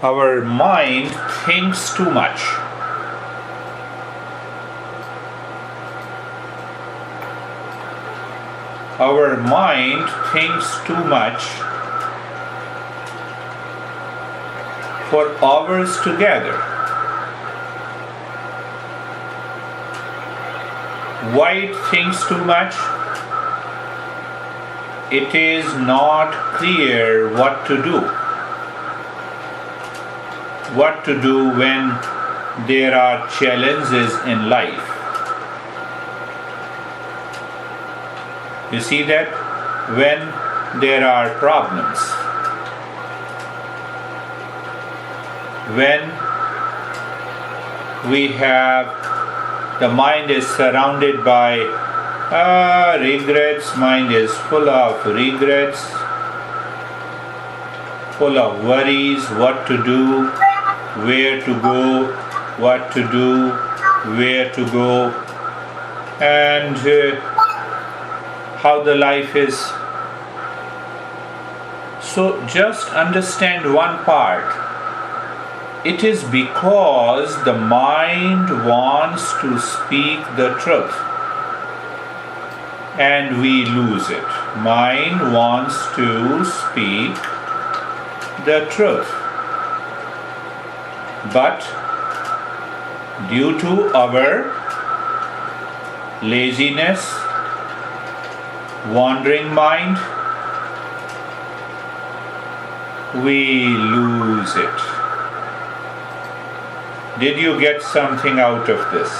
Our mind thinks too much. Our mind thinks too much for hours together. Why it thinks too much? It is not clear what to do. What to do when there are challenges in life. You see that? When there are problems. When we have, the mind is surrounded by regrets, mind is full of regrets, full of worries, what to do, where to go, what to do, where to go, and how the life is. So just understand one part. It is because the mind wants to speak the truth and we lose it. Mind wants to speak the truth. But due to our laziness, wandering mind, we lose it. Did you get something out of this?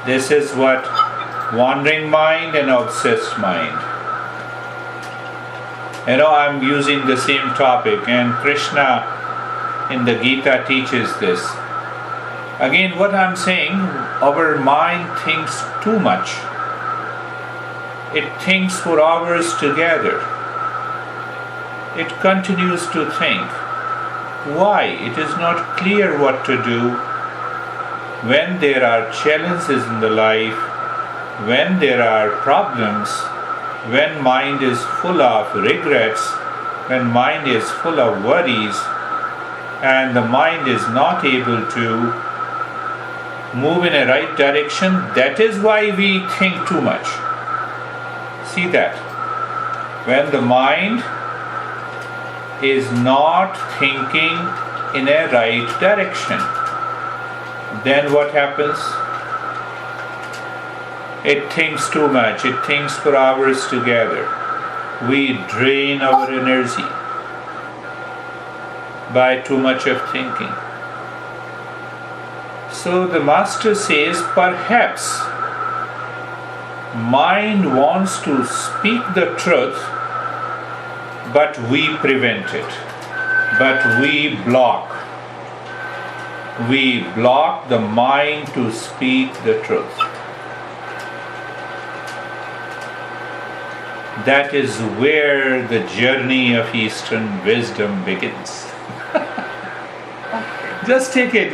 This is what wandering mind and obsessed mind. I'm using the same topic, and Krishna in the Gita teaches this. Again, what I'm saying, our mind thinks too much. It thinks for hours together. It continues to think. Why? It is not clear what to do when there are challenges in the life, when there are problems, when mind is full of regrets, when mind is full of worries, and the mind is not able to move in a right direction. That is why we think too much. See that? When the mind is not thinking in a right direction, then what happens? It thinks too much. It thinks for hours together. We drain our energy by too much of thinking. So the master says, perhaps mind wants to speak the truth, but we prevent it. But we block. We block the mind to speak the truth. That is where the journey of Eastern wisdom begins. Just take it,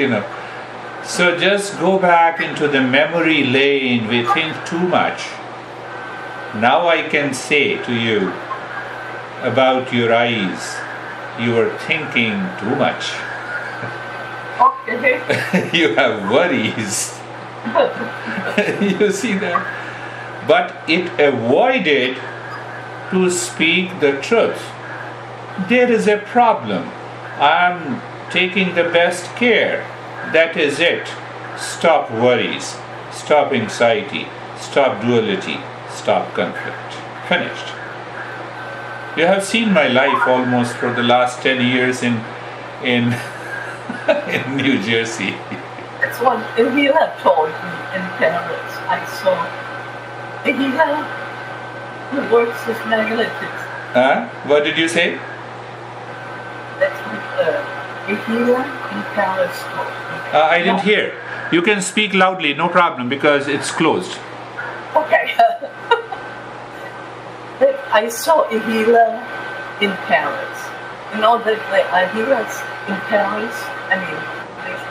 So just go back into the memory lane. We think too much. Now I can say to you about your eyes, you are thinking too much. Okay. You have worries. You see that? But it avoided to speak the truth. There is a problem. I am taking the best care. That is it. Stop worries. Stop anxiety. Stop duality. Stop conflict. Finished. You have seen my life almost for the last 10 years in in New Jersey. That's what a healer told me in Paris. I saw a healer who works with magnetics. What did you say? That's what a healer in Paris told me. I didn't hear. You can speak loudly, no problem, because it's closed. Okay. I saw a healer in Paris. You know that there are healers in Paris. I mean,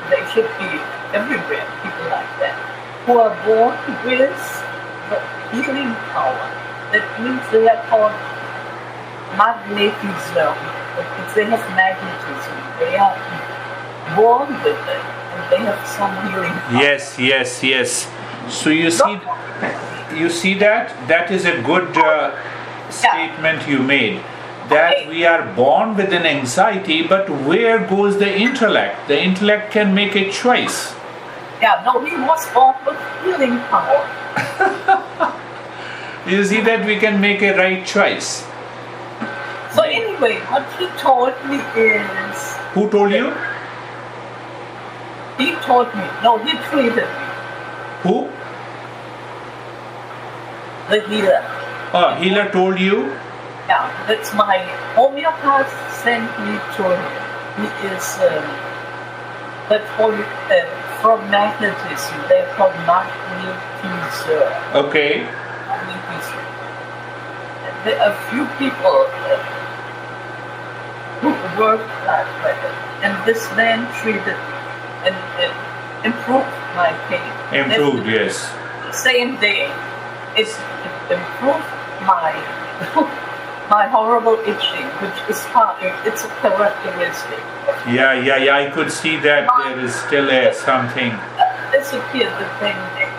they should be everywhere, people like that, who are born with the healing power. That means they are called magnetism. They have magnetism. they are born with it, and they have some healing power. Yes. So you see that is a good statement you made. That we are born with an anxiety, but where goes the intellect? The intellect can make a choice. Yeah, no, he was born with healing power. You see that we can make a right choice. So anyway, what he told me is... Who told you? He told me. No, he treated me. Who? The healer. Oh, healer told you? Yeah, that's my homeopath sent me to him. He is from magnetism. They're called magnetism. Okay. There are a few people who work that way, and this man treated me and improved my pain. Improved, yes. Same day, it improved my my horrible itching, which is it's a characteristic. Yeah, I could see that there is still something. Disappeared the same day.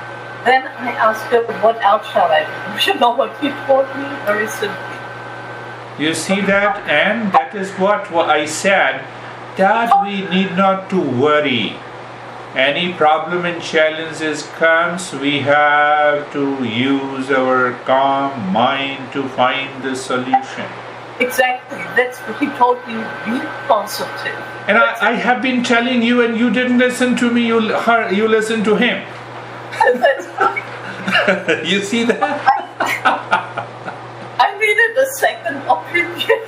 Then I asked him, what else shall I do? You know what he told me very simply. You see that? And that is what I said, that we need not to worry. Any problem and challenges comes, we have to use our calm mind to find the solution. Exactly. That's what he told me. Be positive. And I have been telling you, and you didn't listen to me. You listened to him. That's right. You see that? I needed a second opinion.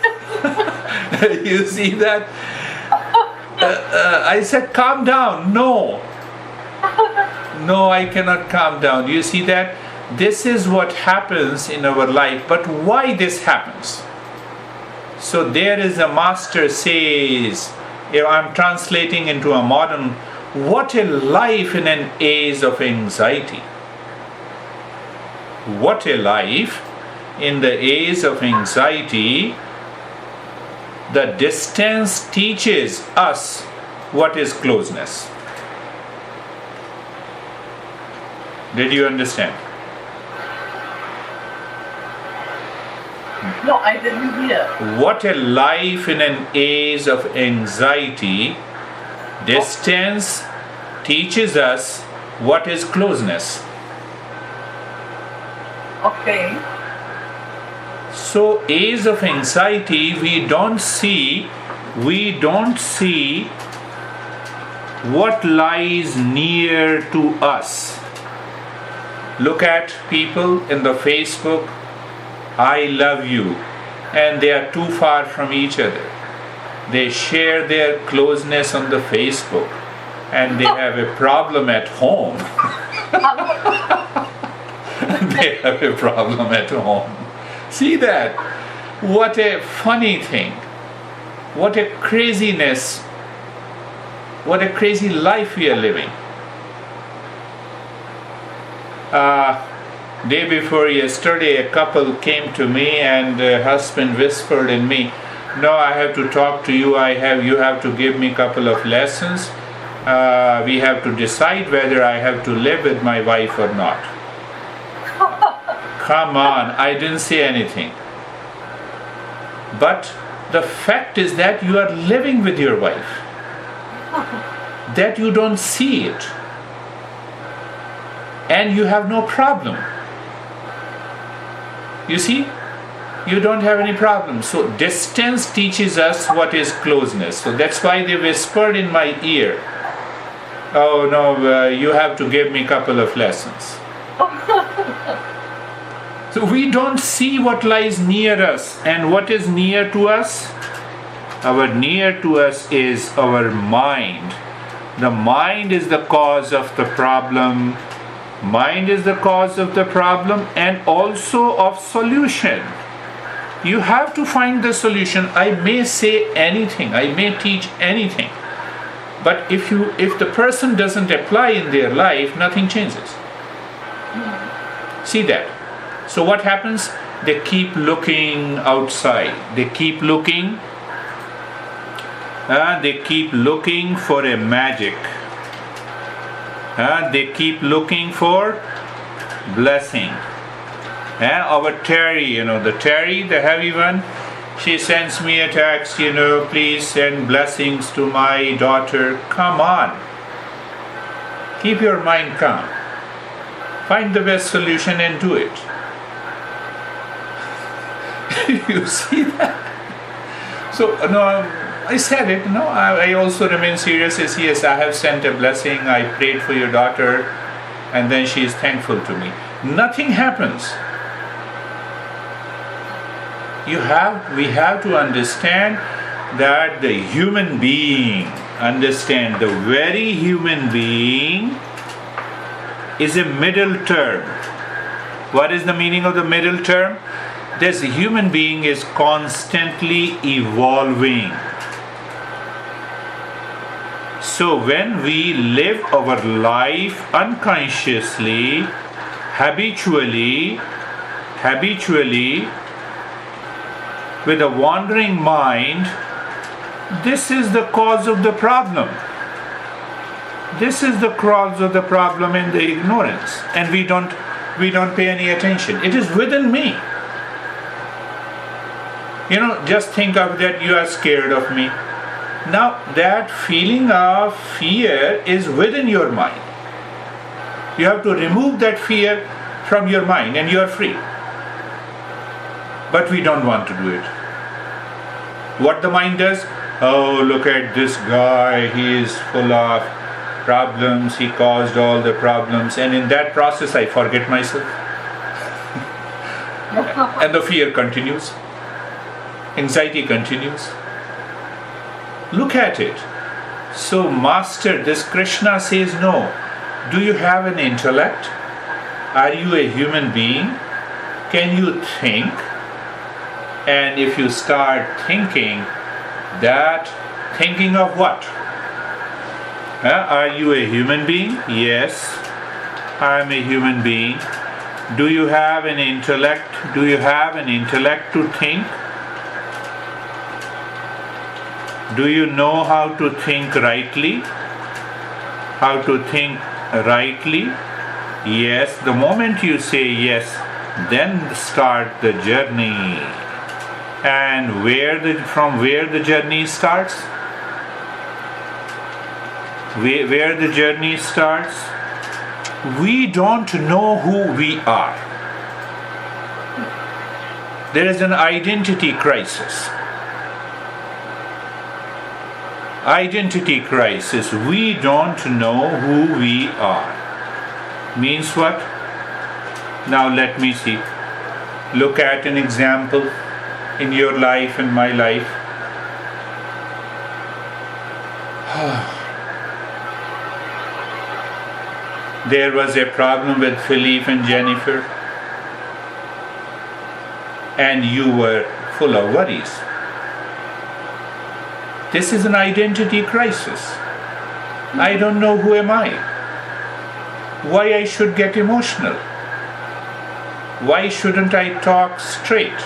You see that? I said, calm down. No, I cannot calm down. You see that? This is what happens in our life. But why this happens? So there is a master says, I'm translating into a modern, what a life in an age of anxiety. What a life in the age of anxiety. The distance teaches us what is closeness. Did you understand? No, I didn't hear. What a life in an age of anxiety. Distance teaches us what is closeness. Okay. So, age of anxiety, we don't see what lies near to us. Look at people in the Facebook, I love you, and they are too far from each other. They share their closeness on the Facebook, and they have a problem at home. They have a problem at home. See that? What a funny thing. What a craziness. What a crazy life we are living. Day before yesterday, a couple came to me and husband whispered in me, no, I have to talk to you. You have to give me a couple of lessons. We have to decide whether I have to live with my wife or not. Come on, I didn't say anything. But the fact is that you are living with your wife. That you don't see it. And you have no problem. You see? You don't have any problem. So distance teaches us what is closeness. So that's why they whispered in my ear, oh no, you have to give me a couple of lessons. So we don't see what lies near us. And what is near to us? Our near to us is our mind. The mind is the cause of the problem. Mind is the cause of the problem and also of solution. You have to find the solution. I may say anything, I may teach anything, but if the person doesn't apply in their life, nothing changes. See that? So what happens? They keep looking outside. They keep looking They keep looking for a magic. They keep looking for blessing. Our Terry, the Terry, the heavy one, she sends me a text, please send blessings to my daughter. Come on. Keep your mind calm. Find the best solution and do it. You see that? So, I said it, I also remain serious. Yes, I have sent a blessing, I prayed for your daughter, and then she is thankful to me. Nothing happens. We have to understand that the human being, the very human being is a middle term. What is the meaning of the middle term? This human being is constantly evolving. So when we live our life unconsciously, habitually, with a wandering mind, this is the cause of the problem. This is the cause of the problem in the ignorance, and we don't pay any attention. It is within me. Just think of that, you are scared of me. Now that feeling of fear is within your mind. You have to remove that fear from your mind and you are free. But we don't want to do it. What the mind does? Oh, look at this guy, he is full of problems, he caused all the problems, and in that process I forget myself. And the fear continues. Anxiety continues. Look at it. So, Master, this Krishna says, no. Do you have an intellect? Are you a human being? Can you think? And if you start thinking, thinking of what? Are you a human being? Yes, I am a human being. Do you have an intellect? Do you have an intellect to think? Do you know how to think rightly? How to think rightly? Yes. The moment you say yes, then start the journey. And from where the journey starts? Where the journey starts? We don't know who we are. There is an identity crisis. Identity crisis. We don't know who we are. Means what? Now let me see. Look at an example in your life and my life. There was a problem with Philippe and Jennifer, and you were full of worries. This is an identity crisis. I don't know who am I. Why I should get emotional? Why shouldn't I talk straight?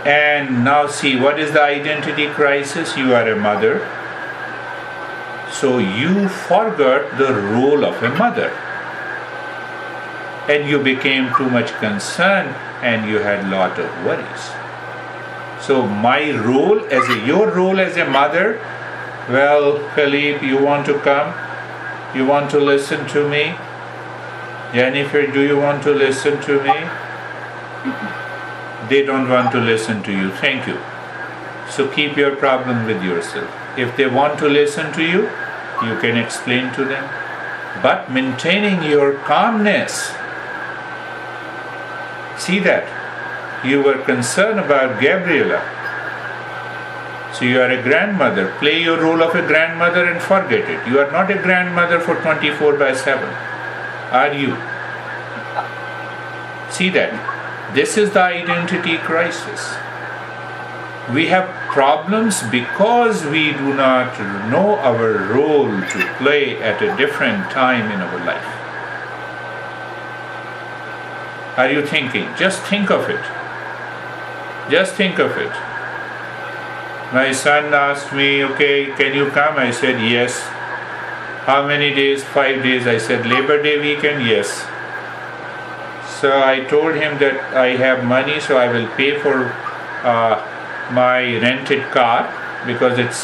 And now see, what is the identity crisis? You are a mother. So you forgot the role of a mother. And you became too much concerned and you had a lot of worries. So your role as a mother, well, Philippe, you want to come? You want to listen to me? Jennifer, do you want to listen to me? They don't want to listen to you. Thank you. So keep your problem with yourself. If they want to listen to you, you can explain to them. But maintaining your calmness. See that? You were concerned about Gabriela. So you are a grandmother. Play your role of a grandmother and forget it. You are not a grandmother for 24/7. Are you? See that? This is the identity crisis. We have problems because we do not know our role to play at a different time in our life. Are you thinking? Just think of it. Just think of it. My son asked me, okay, can you come? I said, yes. How many days? 5 days. I said, Labor Day weekend? Yes. So I told him that I have money, so I will pay for my rented car because it's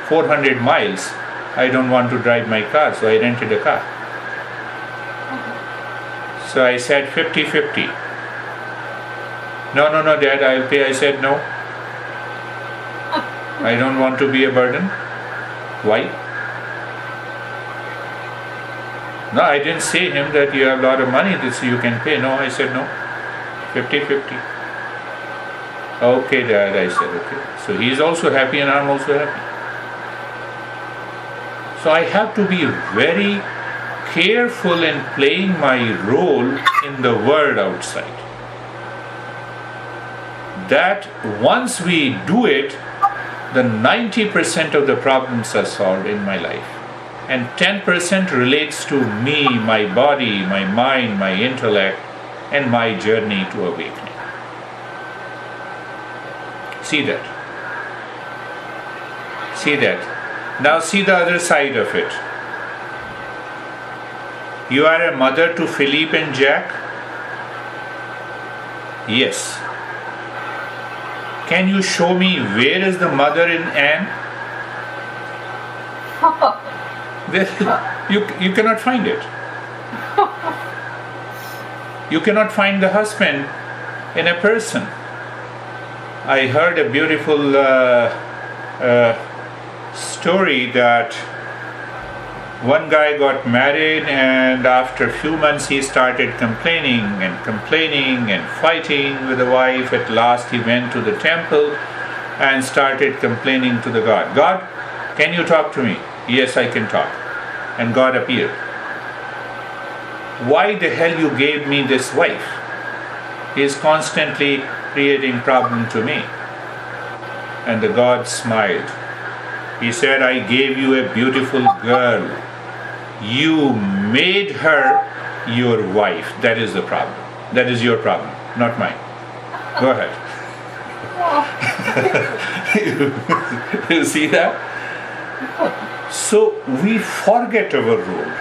400 miles. I don't want to drive my car, so I rented a car. So I said 50-50. No, Dad, I'll pay. I said no. I don't want to be a burden. Why? No, I didn't say him that you have a lot of money that you can pay. No, I said no. 50-50. Okay, Dad, I said okay. So he is also happy and I'm also happy. So I have to be very careful in playing my role in the world outside. That once we do it, the 90% of the problems are solved in my life. And 10% relates to me, my body, my mind, my intellect, and my journey to awakening. See that? See that? Now see the other side of it. You are a mother to Philippe and Jack? Yes. Can you show me where is the mother in Anne? You cannot find it. You cannot find the husband in a person. I heard a beautiful story that one guy got married and after a few months he started complaining and fighting with the wife. At last he went to the temple and started complaining to the God. God, can you talk to me? Yes, I can talk. And God appeared. Why the hell you gave me this wife? He is constantly creating problem to me. And the God smiled. He said, I gave you a beautiful girl. You made her your wife. That is the problem. That is your problem, not mine. Go ahead. You see that? So we forget our role.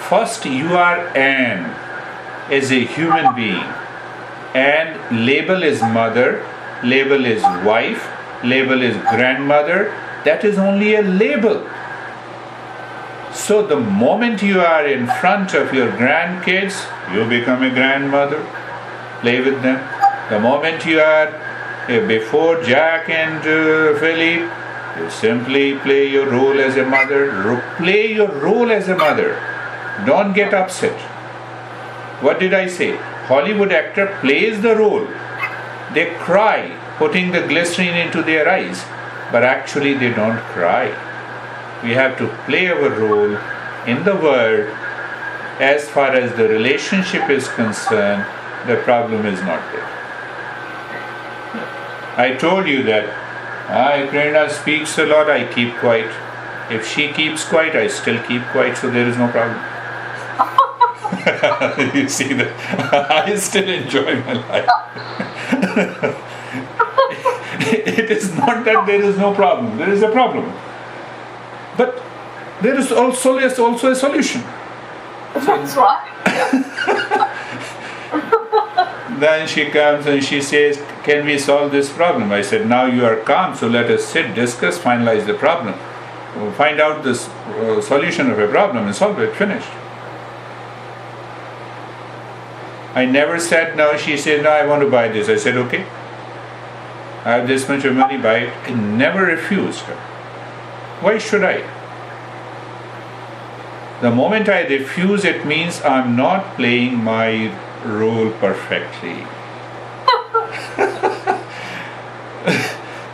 First, you are Anne as a human being. And label is mother, label is wife, label is grandmother. That is only a label. So the moment you are in front of your grandkids, you become a grandmother. Play with them. The moment you are before Jack and Philip, you simply play your role as a mother. Play your role as a mother. Don't get upset. What did I say? Hollywood actor plays the role. They cry, putting the glycerin into their eyes, but actually they don't cry. We have to play our role in the world. As far as the relationship is concerned, the problem is not there. I told you that Prerna speaks a lot, I keep quiet. If she keeps quiet, I still keep quiet, so there is no problem. You see that? I still enjoy my life. It is not that there is no problem. There is a problem. But there is also a solution. That's right. Then she comes and she says, can we solve this problem? I said, now you are calm, so let us sit, discuss, finalize the problem. We'll find out the solution of a problem and solve it, finished. I never said no. She said, no, I want to buy this. I said, okay. I have this much of money, buy it. I never refused her. Why should I? The moment I refuse, it means I'm not playing my role perfectly.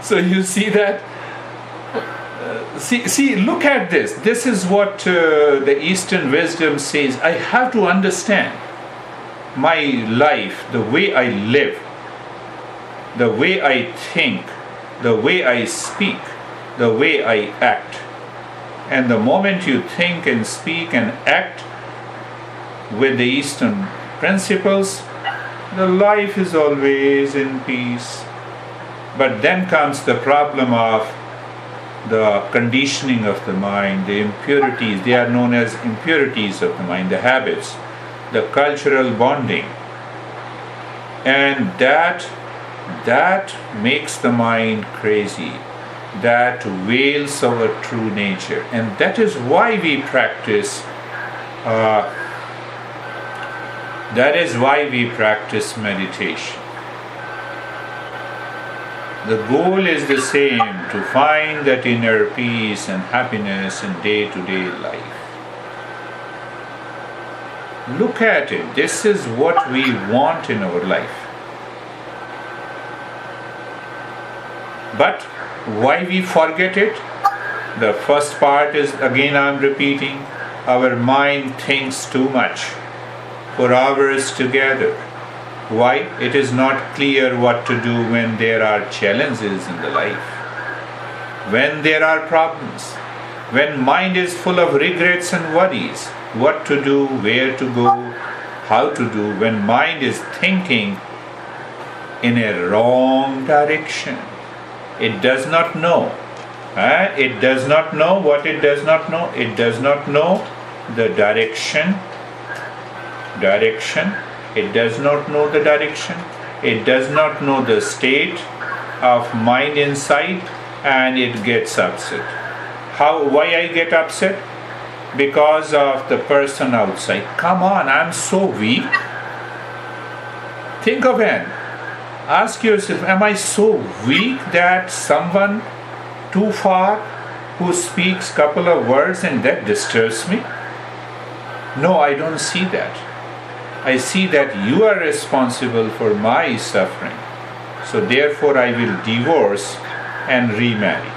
So you see that? See, look at this. This is what the Eastern wisdom says. I have to understand my life, the way I live, the way I think, the way I speak, the way I act. And the moment you think and speak and act with the Eastern principles, the life is always in peace. But then comes the problem of the conditioning of the mind, the impurities. They are known as impurities of the mind, the habits, the cultural bonding. And that makes the mind crazy. That veils our true nature. And that is why we practice meditation. The goal is the same, to find that inner peace and happiness in day-to-day life. Look at it. This is what we want in our life. But why we forget it? The first part is, again I'm repeating, our mind thinks too much for hours together. Why? It is not clear what to do when there are challenges in the life, when there are problems, when mind is full of regrets and worries, what to do, where to go, how to do, when mind is thinking in a wrong direction. It does not know. It does not know what it does not know. It does not know the direction. It does not know the direction. It does not know the state of mind inside, and it gets upset. Why I get upset? Because of the person outside. Come on, I'm so weak. Think of it. Ask yourself, am I so weak that someone too far who speaks couple of words and that disturbs me? No, I don't see that. I see that you are responsible for my suffering. So therefore I will divorce and remarry.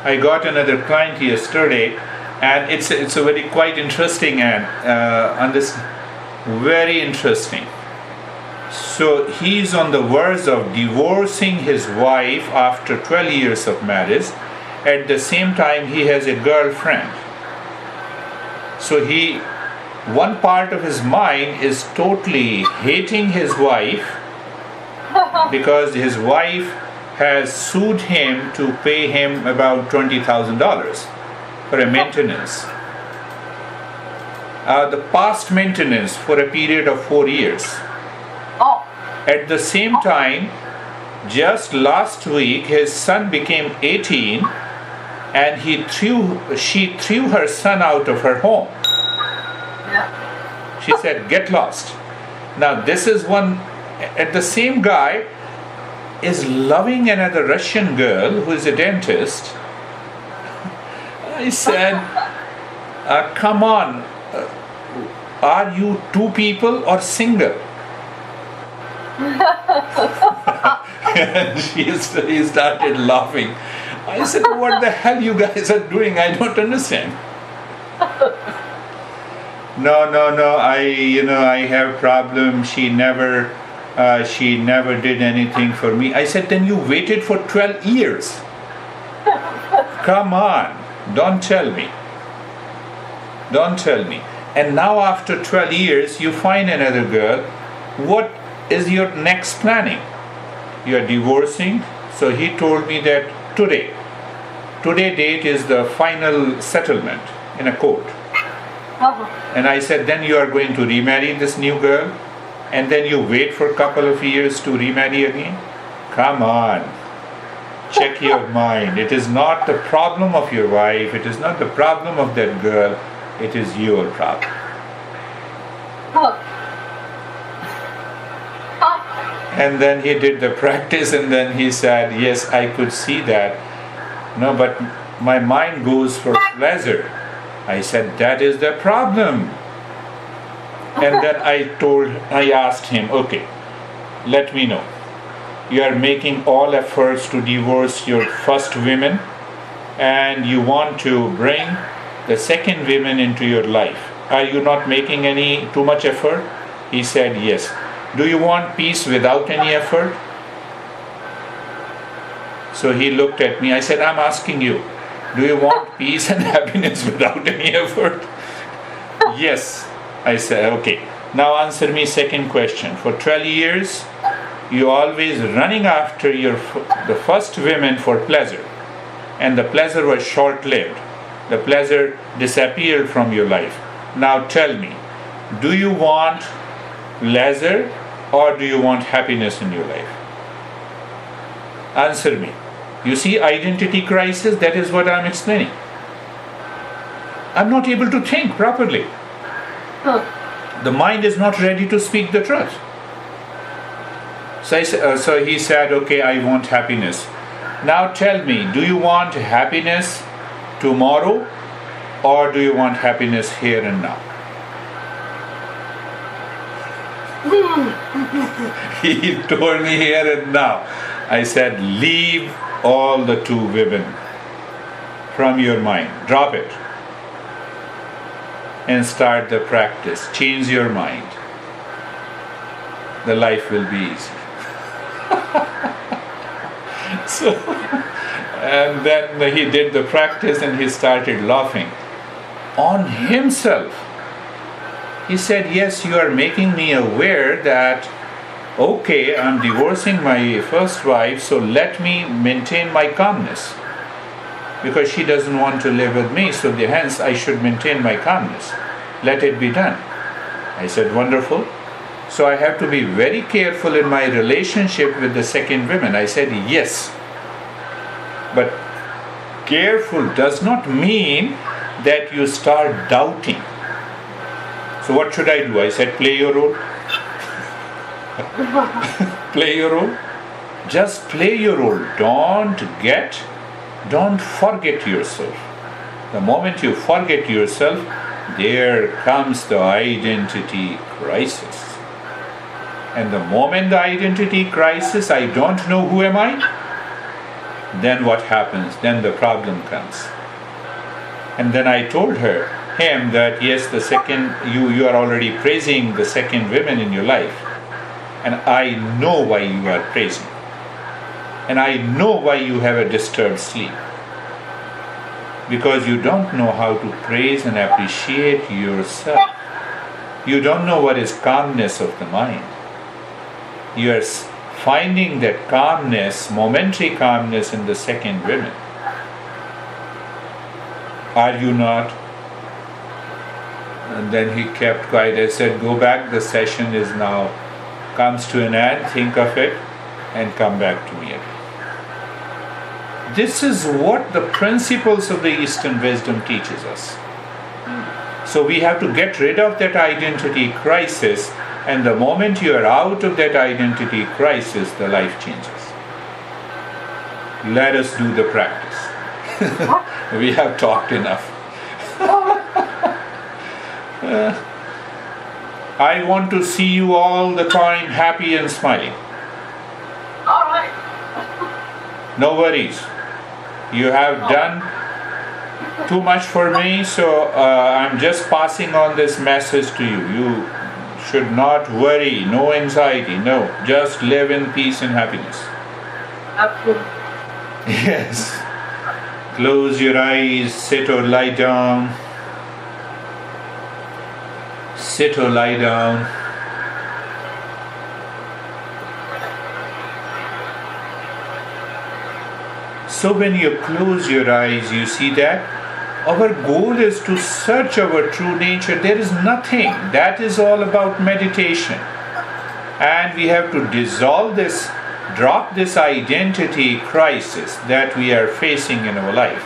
I got another client yesterday, and it's a very quite interesting and very interesting. So he's on the verge of divorcing his wife after 12 years of marriage. At the same time, he has a girlfriend. So one part of his mind is totally hating his wife because his wife has sued him to pay him about $20,000 for a maintenance. The past maintenance for a period of 4 years. At the same time, just last week, his son became 18, and she threw her son out of her home. She said, "Get lost." Now this is one. At the same guy is loving another Russian girl who is a dentist. I said, "Come on, are you two people or single?" And he started laughing. I said, "What the hell you guys are doing? I don't understand." No. I have problem. She never did anything for me. I said, "Then you waited for 12 years. Come on, don't tell me. And now after 12 years, you find another girl. What is your next planning? You are divorcing." So he told me that today date is the final settlement in a court. And I said, "Then you are going to remarry this new girl, and then you wait for a couple of years to remarry again? Come on, check your mind. It is not the problem of your wife. It is not the problem of that girl. It is your problem." And then he did the practice, and then he said, "Yes, I could see that. No, but my mind goes for pleasure." I said, "That is the problem." And then I asked him, "Okay, let me know. You are making all efforts to divorce your first woman, and you want to bring the second woman into your life. Are you not making too much effort?" He said, "Yes." "Do you want peace without any effort?" So he looked at me. I said, "I'm asking you, do you want peace and happiness without any effort?" "Yes." I said, "Okay. Now answer me second question. For 12 years, you always running after the first women for pleasure, and the pleasure was short-lived. The pleasure disappeared from your life. Now tell me, do you want pleasure or do you want happiness in your life? Answer me. You see, identity crisis, that is what I'm explaining. I'm not able to think properly. The mind is not ready to speak the truth. So he said, okay, I want happiness. Now tell me, do you want happiness tomorrow or do you want happiness here and now? He told me here and now. I said, leave all the two women from your mind. Drop it. And start the practice. Change your mind. The life will be easy. So, and then he did the practice and he started laughing on himself. He said, yes, you are making me aware that, okay, I'm divorcing my first wife, so let me maintain my calmness. Because she doesn't want to live with me, so hence I should maintain my calmness. Let it be done. I said, wonderful. So I have to be very careful in my relationship with the second woman. I said, yes. But careful does not mean that you start doubting. So what should I do? I said, play your role. Play your role. Just play your role. Don't forget yourself. The moment you forget yourself, there comes the identity crisis. And the moment the identity crisis, I don't know who am I, then what happens? Then the problem comes. And then I told him that yes, the second, you are already praising the second woman in your life. And I know why you are praising. And I know why you have a disturbed sleep. Because you don't know how to praise and appreciate yourself. You don't know what is calmness of the mind. You are finding that calmness, momentary calmness in the second woman. Are you not? And then he kept quiet. I said, go back, the session is now comes to an end, think of it and come back to me again. This is what the principles of the Eastern wisdom teaches us. So we have to get rid of that identity crisis, and the moment you are out of that identity crisis, the life changes. Let us do the practice. We have talked enough. I want to see you all the time happy and smiling. All right. No worries. You have done too much for me, so I'm just passing on this message to you. You should not worry, no anxiety, no. Just live in peace and happiness. Absolutely. Yes. Close your eyes, sit or lie down. Sit or lie down. So when you close your eyes, you see that our goal is to search our true nature. There is nothing. That is all about meditation. And we have to dissolve this, drop this identity crisis that we are facing in our life.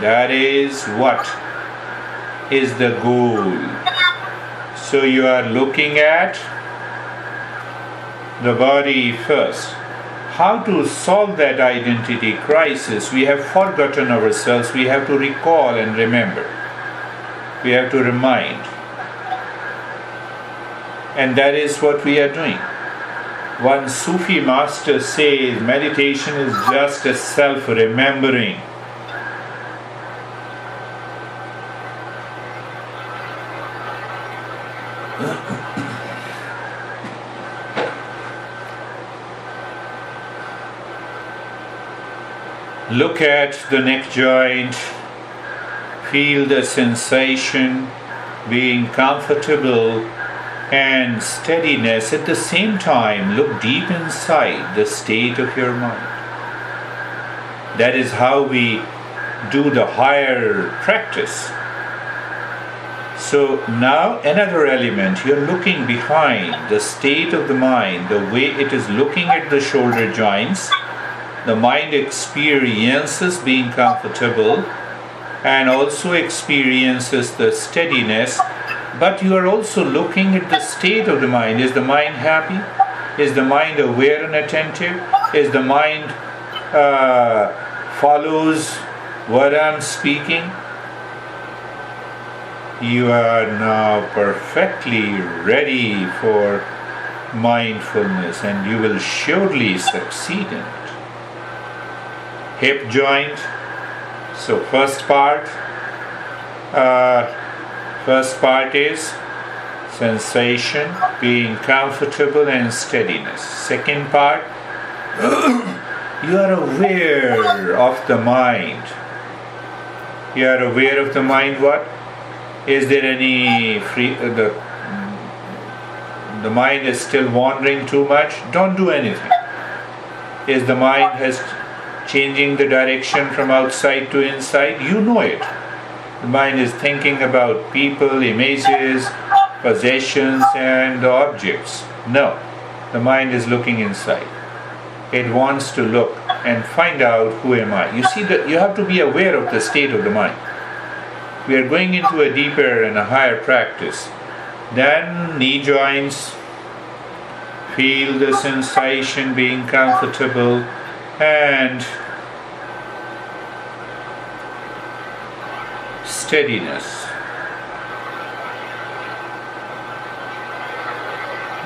That is what is the goal. So you are looking at the body first. How to solve that identity crisis? We have forgotten ourselves. We have to recall and remember. We have to remind. And that is what we are doing. One Sufi master says meditation is just a self-remembering. Look at the neck joint, feel the sensation, being comfortable and steadiness. At the same time, look deep inside the state of your mind. That is how we do the higher practice. So now another element, you're looking behind the state of the mind, the way it is looking at the shoulder joints. The mind experiences being comfortable and also experiences the steadiness, but you are also looking at the state of the mind. Is the mind happy? Is the mind aware and attentive? Is the mind follows what I'm speaking? You are now perfectly ready for mindfulness, and you will surely succeed in it. Hip joint. So first part is sensation, being comfortable and steadiness. Second part, you are aware of the mind. You are aware of the mind. What? Is there any the mind is still wandering too much? Don't do anything. Is the mind has changing the direction from outside to inside? You know it. The mind is thinking about people, images, possessions and objects. No, the mind is looking inside. It wants to look and find out, who am I? You see that you have to be aware of the state of the mind. We are going into a deeper and a higher practice. Then knee joints, feel the sensation, being comfortable and steadiness.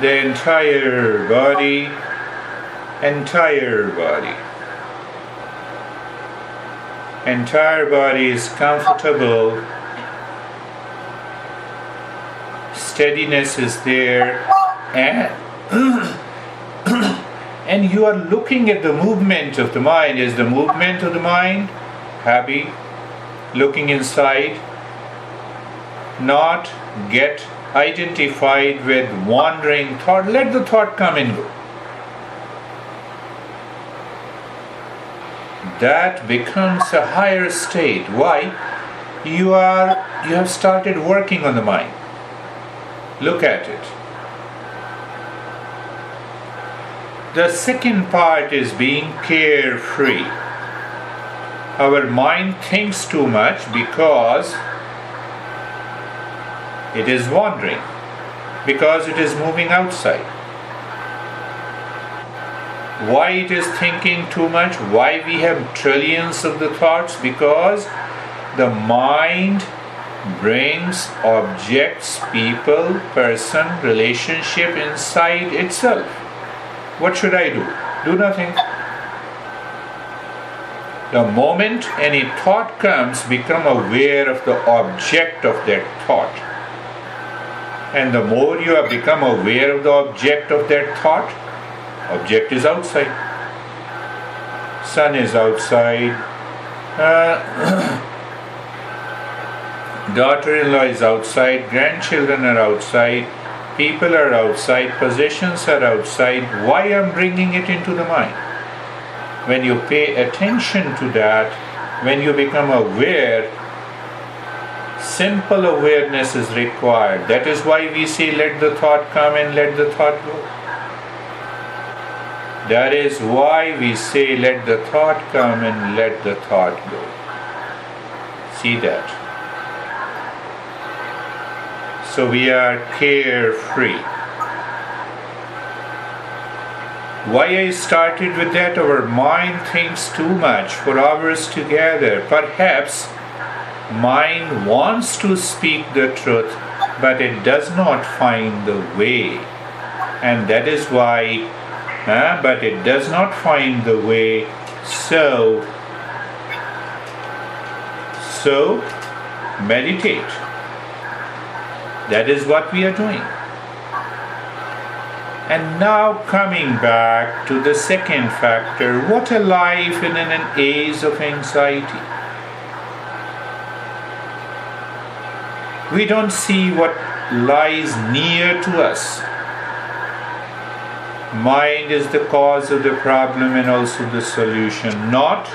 The entire body. Entire body is comfortable. Steadiness is there, and you are looking at the movement of the mind. Is the movement of the mind happy? Looking inside, not get identified with wandering thought. Let the thought come and go. That becomes a higher state. Why? You have started working on the mind. Look at it. The second part is being carefree. Our mind thinks too much because it is wandering, because it is moving outside. Why it is thinking too much? Why we have trillions of the thoughts? Because the mind brings objects, people, person, relationship inside itself. What should I do? Do nothing. The moment any thought comes, become aware of the object of that thought. And the more you have become aware of the object of that thought, object is outside. Sun is outside. Daughter-in-law is outside. Grandchildren are outside. People are outside. Possessions are outside. Why am I bringing it into the mind? When you pay attention to that, when you become aware, simple awareness is required. That is why we say let the thought come and let the thought go. That is why we say let the thought come and let the thought go. See that? So we are carefree. Why I started with that? Our mind thinks too much for hours together. Perhaps mind wants to speak the truth, but it does not find the way. And that is why, but it does not find the way. So meditate. That is what we are doing. And now coming back to the second factor, what a life in an age of anxiety. We don't see what lies near to us. Mind is the cause of the problem and also the solution, not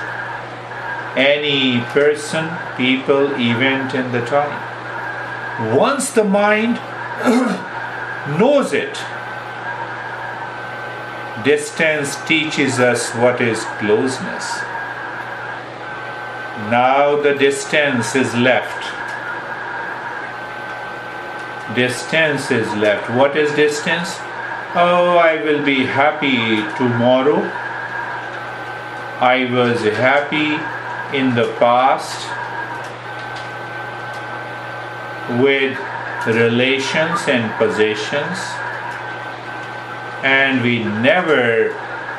any person, people, event, and the time. Once the mind knows it, distance teaches us what is closeness. Now the distance is left. Distance is left. What is distance? Oh, I will be happy tomorrow. I was happy in the past with relations and possessions, and we never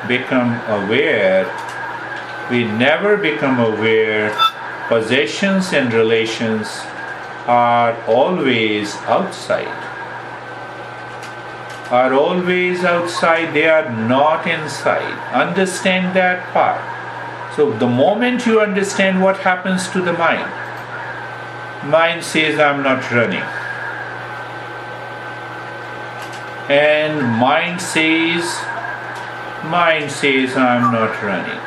become aware possessions and relations are always outside. They are not inside. Understand that part. So the moment you understand what happens to the mind says, I'm not running. And mind says, I'm not running.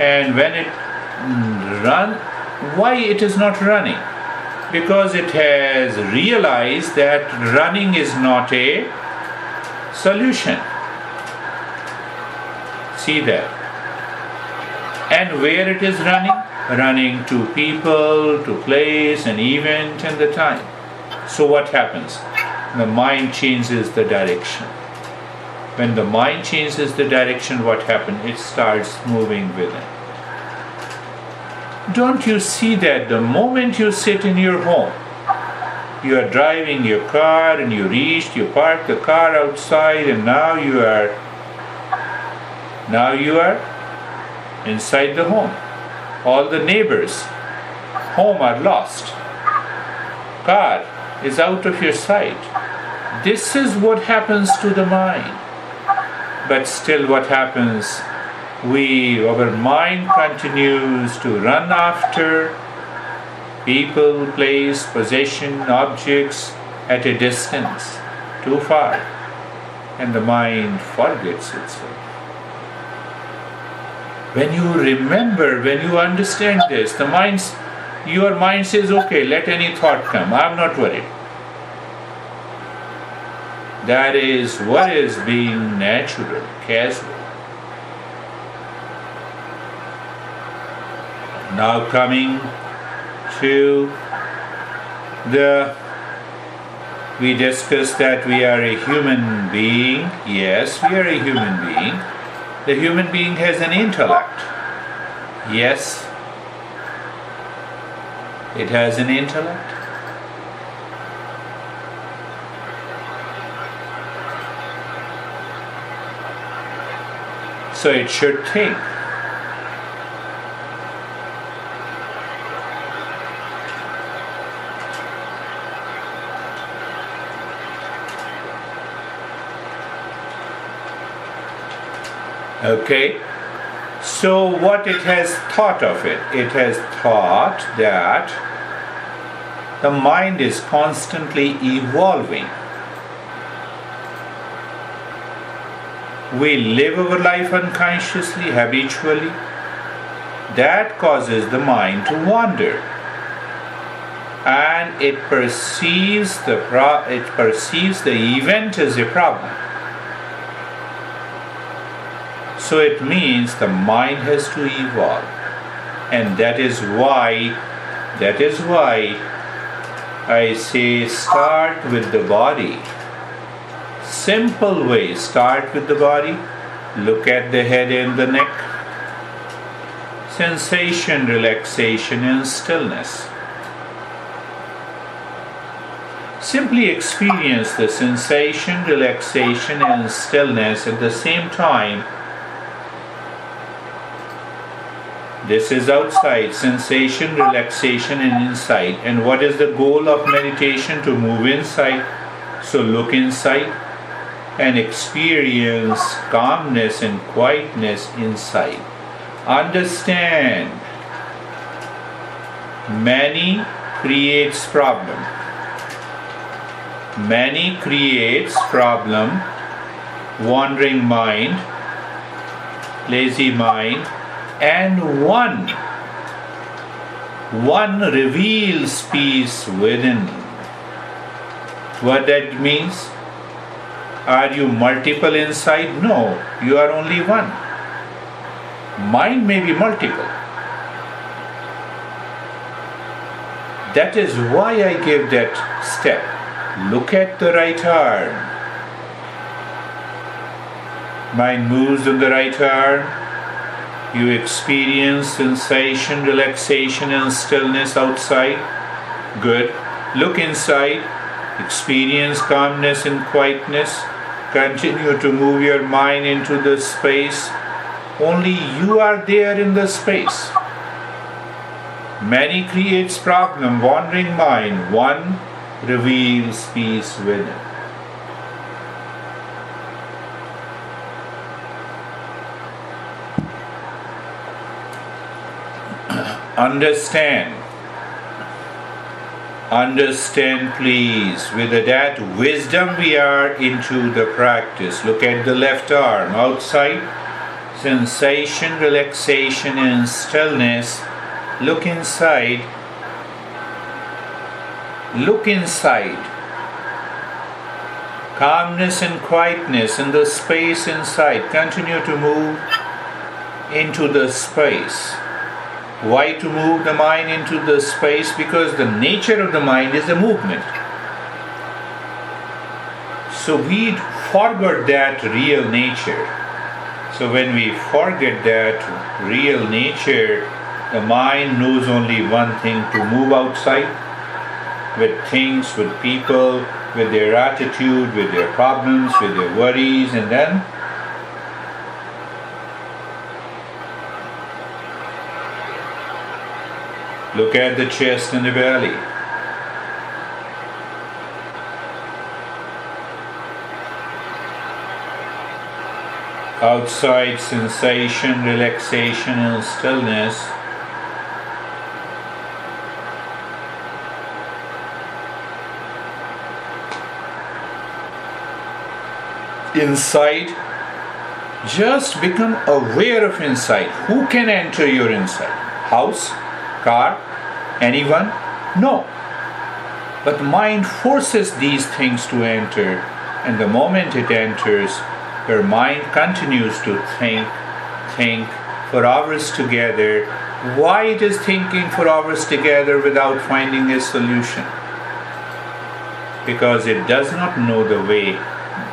And when it why it is not running? Because it has realized that running is not a solution. See that? And where it is running? Running to people, to place, an event, and the time. So what happens? The mind changes the direction. When the mind changes the direction, what happens? It starts moving within. Don't you see that the moment you sit in your home, you are driving your car and you park the car outside, and now you are inside the home. All the neighbors' home are lost. Car is out of your sight. This is what happens to the mind. But still what happens? Our mind continues to run after people, place, possession, objects at a distance, too far. And the mind forgets itself. When you remember, when you understand this, your mind says, okay, let any thought come, I'm not worried. That is what is being natural, casual. Now coming to we discussed that we are a human being. Yes, we are a human being. The human being has an intellect. Yes, it has an intellect. So it should think. Okay, so what it has thought of it? It has thought that the mind is constantly evolving. We live our life unconsciously, habitually. That causes the mind to wander. And it perceives the event as a problem. So it means the mind has to evolve. And that is why I say start with the body. Simple way, start with the body. Look at the head and the neck. Sensation, relaxation and stillness. Simply experience the sensation, relaxation and stillness at the same time. This is outside, sensation, relaxation and inside. And what is the goal of meditation? To move inside. So look inside and experience calmness and quietness inside. Understand, many creates problem. Many creates problem, wandering mind, lazy mind, and one reveals peace within. What that means? Are you multiple inside? No, you are only one. Mind may be multiple. That is why I gave that step. Look at the right arm. Mind moves on the right arm. You experience sensation, relaxation, and stillness outside. Good. Look inside. Experience calmness and quietness. Continue to move your mind into the space. Only you are there in the space. Many creates problem, wandering mind. One reveals peace within. Understand. Understand, please. With that wisdom, we are into the practice. Look at the left arm. Outside, sensation, relaxation, and stillness. Look inside. Look inside. Calmness and quietness in the space inside. Continue to move into the space. Why to move the mind into the space? Because the nature of the mind is the movement. So we forgot that real nature. So when we forget that real nature, the mind knows only one thing: to move outside with things, with people, with their attitude, with their problems, with their worries, and then look at the chest and the belly. Outside, sensation, relaxation, and stillness. Inside, just become aware of inside. Who can enter your inside? House? Car? Anyone? No. But mind forces these things to enter, and the moment it enters, your mind continues to think for hours together. Why it is thinking for hours together without finding a solution? Because it does not know the way.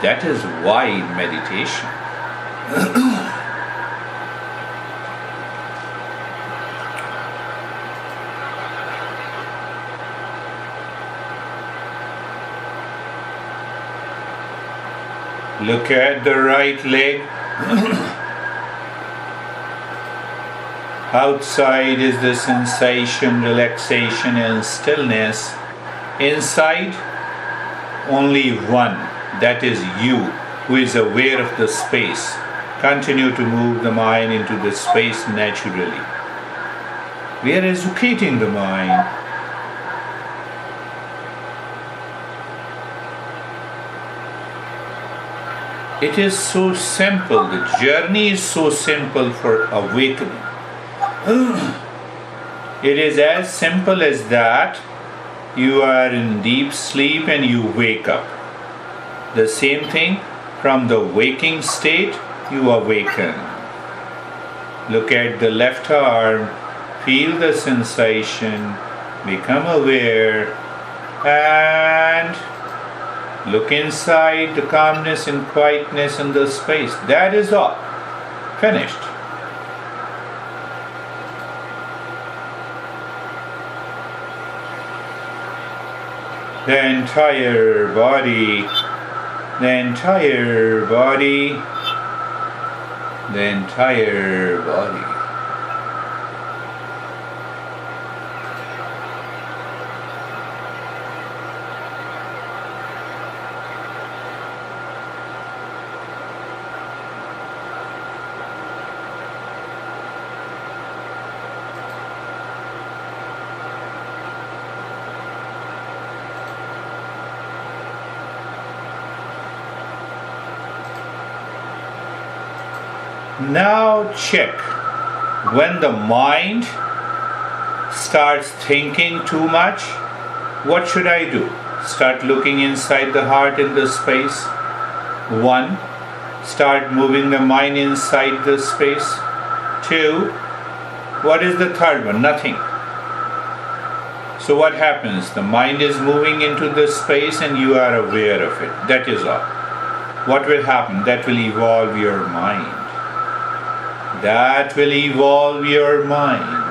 That is why meditation. Look at the right leg. Outside is the sensation, relaxation, and stillness. Inside, only one. That is you, who is aware of the space. Continue to move the mind into the space naturally. We are educating the mind. It is so simple. The journey is so simple for awakening. It is as simple as that. You are in deep sleep and you wake up. The same thing, from the waking state, you awaken. Look at the left arm, feel the sensation, become aware, and look inside the calmness and quietness in the space. That is all. Finished. The entire body, the entire body, the entire body. Now check. When the mind starts thinking too much, what should I do? Start looking inside the heart in the space. 1. Start moving the mind inside the space. 2. What is the third one? Nothing. So what happens? The mind is moving into the space and you are aware of it. That is all. What will happen? That will evolve your mind. That will evolve your mind.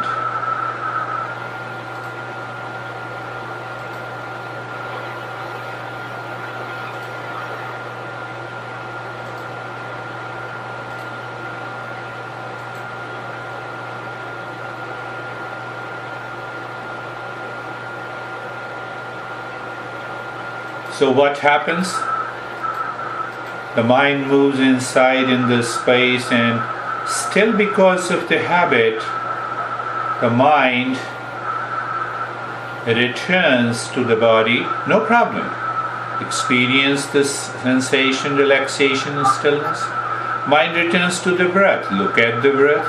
So what happens? The mind moves inside in the space, and still because of the habit, the mind returns to the body, no problem. Experience this sensation, relaxation and stillness. Mind returns to the breath. Look at the breath.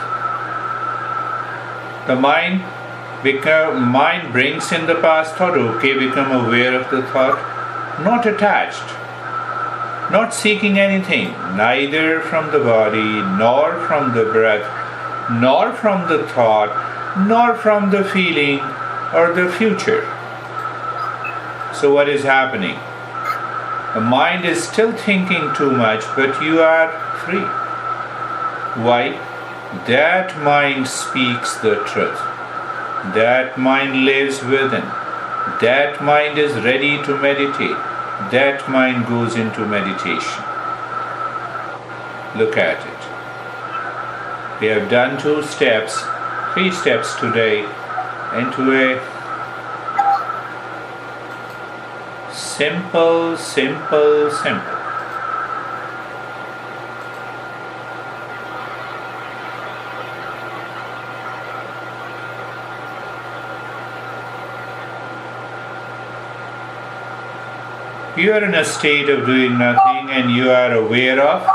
The mind brings in the past thought, okay, become aware of the thought. Not attached, not seeking anything, neither from the body, nor from the breath, nor from the thought, nor from the feeling or the future. So what is happening? The mind is still thinking too much, but you are free. Why? That mind speaks the truth. That mind lives within. That mind is ready to meditate. That mind goes into meditation. Look at it. We have done 3 steps today into a simple. You are in a state of doing nothing and you are aware of.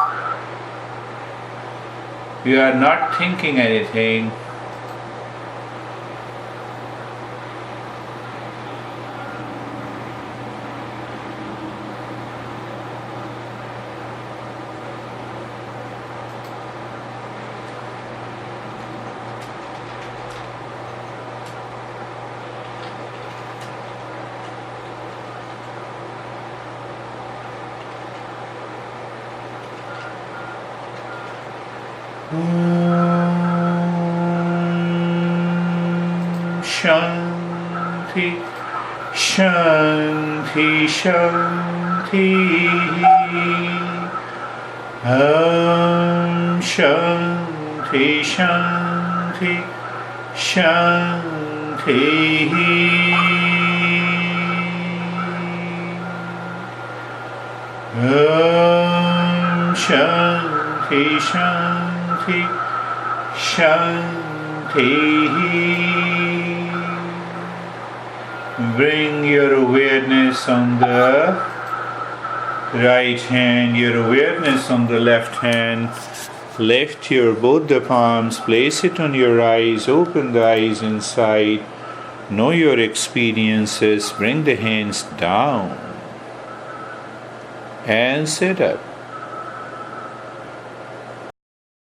You are not thinking anything. Shanti, Shanti, Shanti. Shanti, Shanti, Shanti. Shanti, Shanti, Shanti. Bring your awareness on the right hand, your awareness on the left hand. Lift both the palms, place it on your eyes, open the eyes inside. Know your experiences, bring the hands down and sit up.